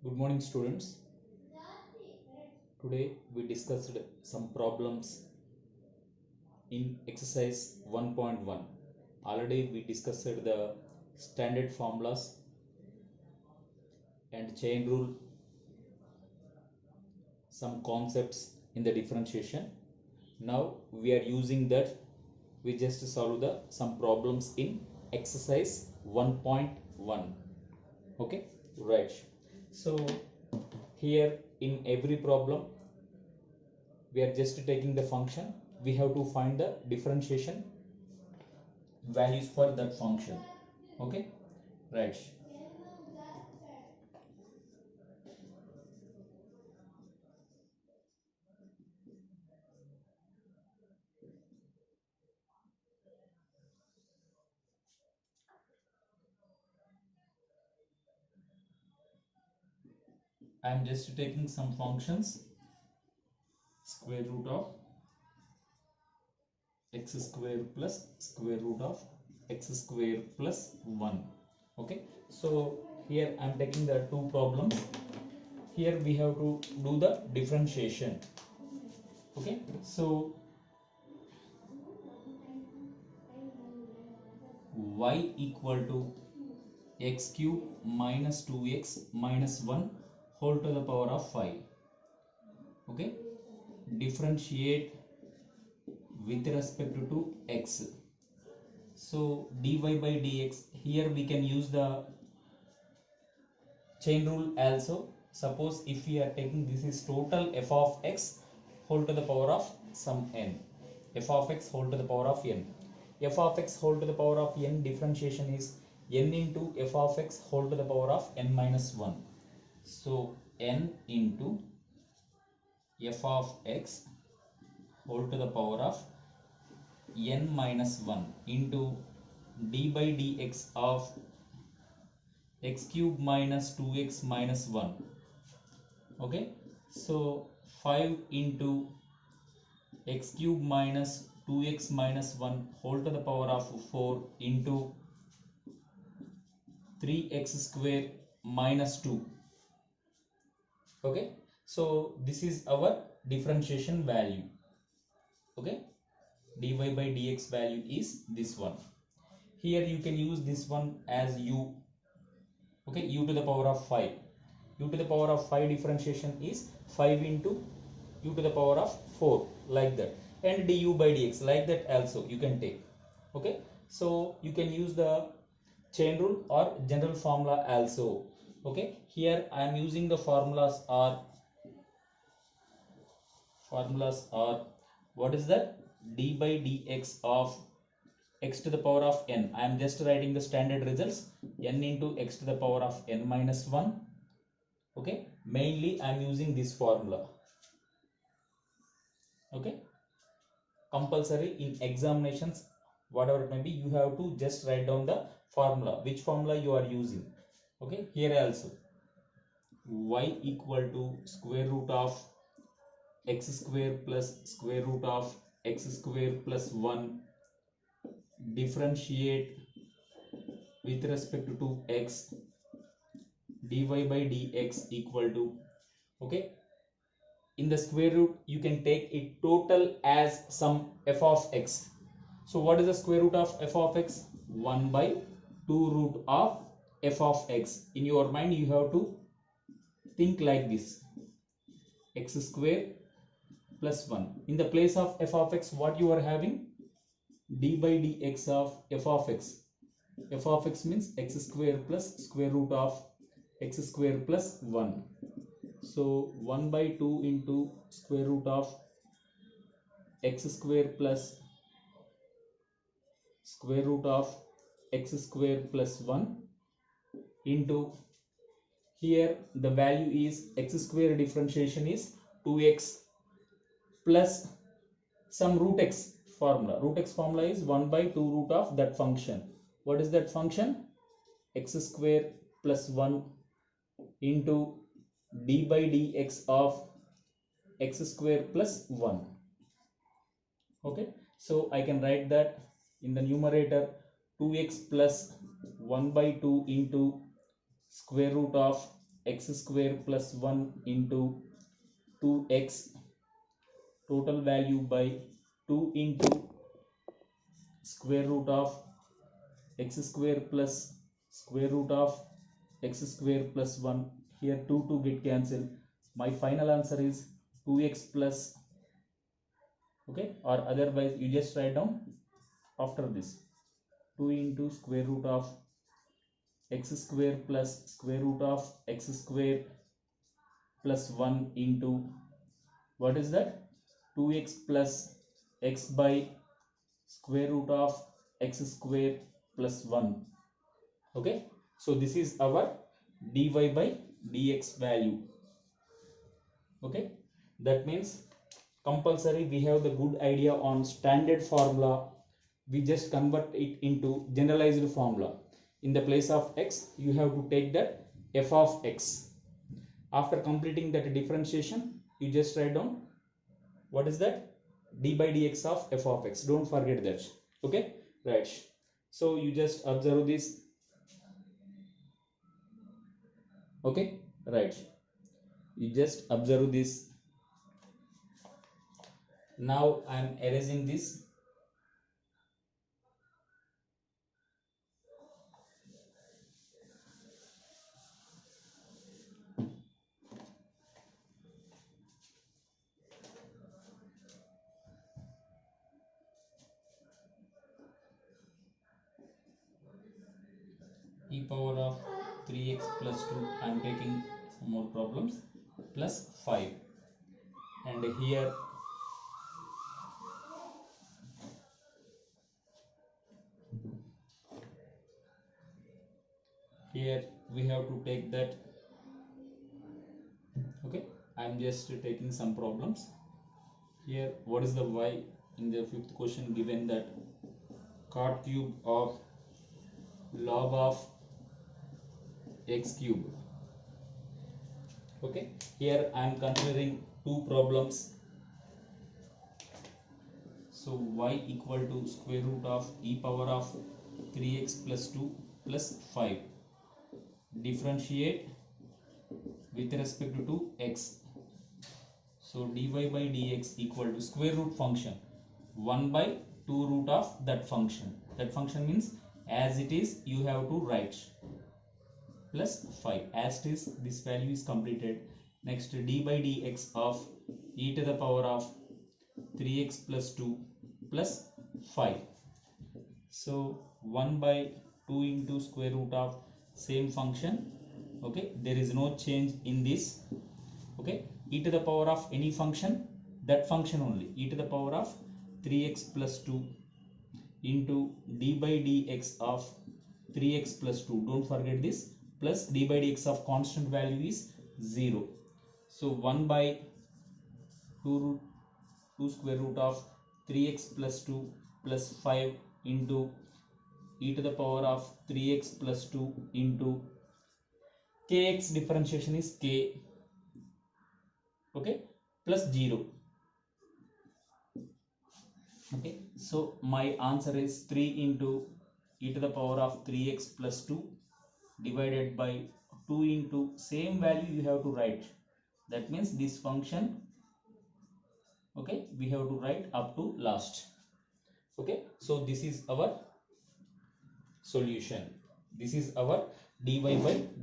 Good morning, students. Today we discussed some problems in exercise 1.1. Already we discussed the standard formulas and chain rule, some concepts in the differentiation. Now we are using that. We just solve the some problems in exercise 1.1. Okay, right. So here in every problem we are just taking the function. We have to find the differentiation values for that function. Okay, right. I am just taking some functions. Square root of x square plus square root of x square plus 1. Okay, so here I am taking the two problems. Here we have to do the differentiation. Okay, so y equal to x cube minus 2x minus 1 whole to the power of 5. Okay, differentiate with respect to x. So dy by dx, here we can use the chain rule also. Suppose if we are taking, this is total f of x whole to the power of some n, f of x whole to the power of n. F of x whole to the power of n differentiation is n into f of x whole to the power of n minus 1. So n into f of x whole to the power of n minus 1 into d by dx of x cube minus 2x minus 1. Okay, so 5 into x cube minus 2x minus 1 whole to the power of 4 into 3x square minus 2. Okay, so this is our differentiation value. Okay, dy by dx value is this one. Here you can use this one as u. Okay, u to the power of 5. U to the power of 5 differentiation is 5 into u to the power of 4, like that, and du by dx like that also you can take. Okay, so you can use the chain rule or general formula also. Okay, here I am using the formulas are what is that? D by dx of x to the power of n. I am just writing the standard results, n into x to the power of n minus 1. Okay, mainly I am using this formula. Okay, compulsory in examinations, whatever it may be, you have to just write down the formula, which formula you are using. Okay, here also y equal to square root of x square plus square root of x square plus 1, differentiate with respect to x, dy by dx equal to, okay, in the square root you can take it total as some f of x. So what is the square root of f of x? 1 by 2 root of f of x. In your mind you have to think like this, x square plus 1. In the place of f of x, what you are having? D by dx of f of x. F of x means x square plus square root of x square plus 1. So 1 by 2 into square root of x square plus square root of x square plus 1 into, here the value is x square differentiation is 2x plus some root x formula. Root x formula is 1 by 2 root of that function. What is that function? X square plus 1 into d by dx of x square plus 1. Okay, so I can write that in the numerator 2x plus 1 by 2 into square root of x square plus 1 into 2x total value by 2 into square root of x square plus square root of x square plus 1. Here 2 get cancelled. My final answer is 2x plus, okay, or otherwise you just write down after this 2 into square root of x square plus square root of x square plus 1 into what is that 2x plus x by square root of x square plus 1. Okay, so this is our dy by dx value. Okay, that means compulsory we have the good idea on standard formula. We just convert it into generalized formula. In the place of x you have to take that f of x. After completing that differentiation you just write down what is that d by dx of f of x. Don't forget that. Okay, right. So you just observe this. Okay, right, you just observe this. Now I am erasing this. E power of 3x plus 2, I am taking some more problems, plus 5, and here we have to take that. Okay, I am just taking some problems. Here what is the y in the fifth question given that cot cube of log of x cube. Okay, here I am considering two problems. So y equal to square root of e power of 3x plus 2 plus 5. Differentiate with respect to x. So dy by dx equal to square root function 1 by 2 root of that function. That function means as it is you have to write plus 5 as it is. This value is completed. Next d by dx of e to the power of 3x plus 2 plus 5. So 1 by 2 into square root of same function. Okay, there is no change in this. Okay, e to the power of any function, that function only, e to the power of 3x plus 2 into d by dx of 3x plus 2, don't forget this, plus d by dx of constant value is 0. So 1 by 2 square root of 3x plus 2 plus 5 into e to the power of 3x plus 2 into kx differentiation is k. Okay, plus 0. Okay, so my answer is 3 into e to the power of 3x plus 2 divided by 2 into same value you have to write. That means this function, okay, we have to write up to last. Okay, so this is our solution. This is our dy by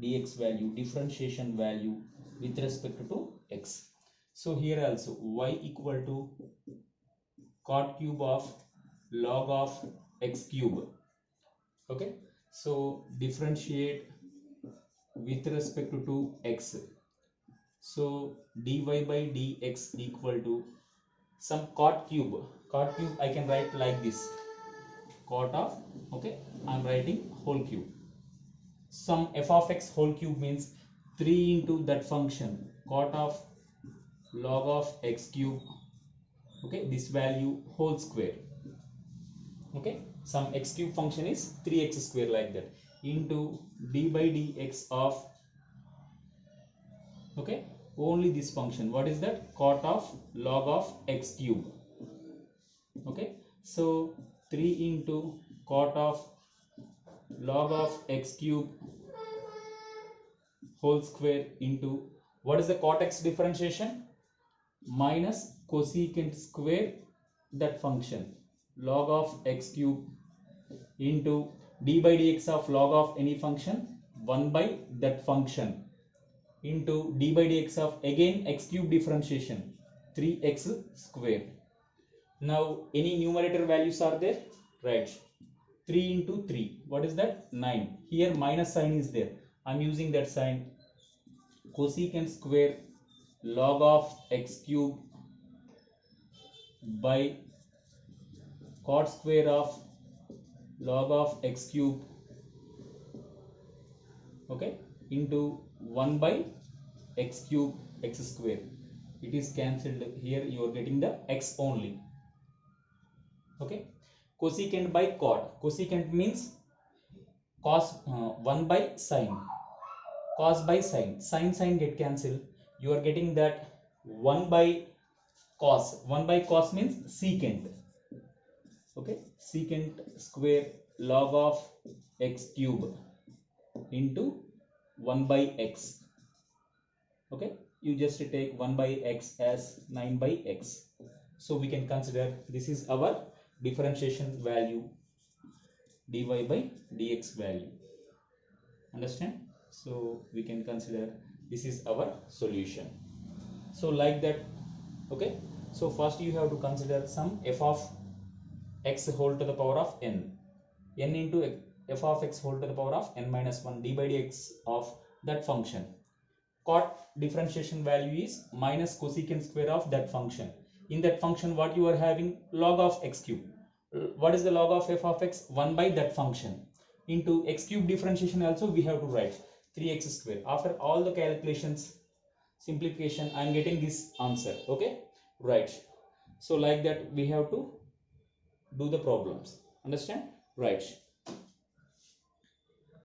dx value, differentiation value with respect to x. So here also y equal to cot cube of log of x cube. Okay, so differentiate with respect to x. So dy by dx equal to some cot cube. Cot cube I can write like this, cot of, okay, I am writing whole cube. Some f of x whole cube means 3 into that function cot of log of x cube. Okay, this value whole square. Okay, some x cube function is 3x square like that into d by dx of, okay, only this function, what is that, cot of log of x cube. Okay, so 3 into cot of log of x cube whole square into, what is the cot x differentiation? Minus cosecant square that function log of x cube into d by dx of log of any function 1 by that function into d by dx of again x cube differentiation 3x square. Now any numerator values are there, right? 3 into 3, what is that? 9. Here minus sign is there, I'm using that sign. Cosecant square log of x cube by cot square of log of x cube, okay, into 1 by x cube x square. It is cancelled here, you are getting the x only, okay. Cosecant by cot, cosecant means cos 1 by sine, cos by sine, sine get cancelled, you are getting that 1 by cos, 1 by cos means secant, okay, secant square log of x cube into 1 by x, okay. You just take 1 by x as 9 by x, so we can consider this is our differentiation value, dy by dx value, understand? So we can consider this is our solution. So like that, okay. So first you have to consider some f of x whole to the power of n into f of x whole to the power of n minus 1 d by dx of that function. Cot differentiation value is minus cosecant square of that function. In that function what you are having? Log of x cube. What is the log of f of x? 1 by that function into x cube differentiation, also we have to write 3x square. After all the calculations, simplification, I am getting this answer, okay, right? So like that we have to do the problems, understand, right?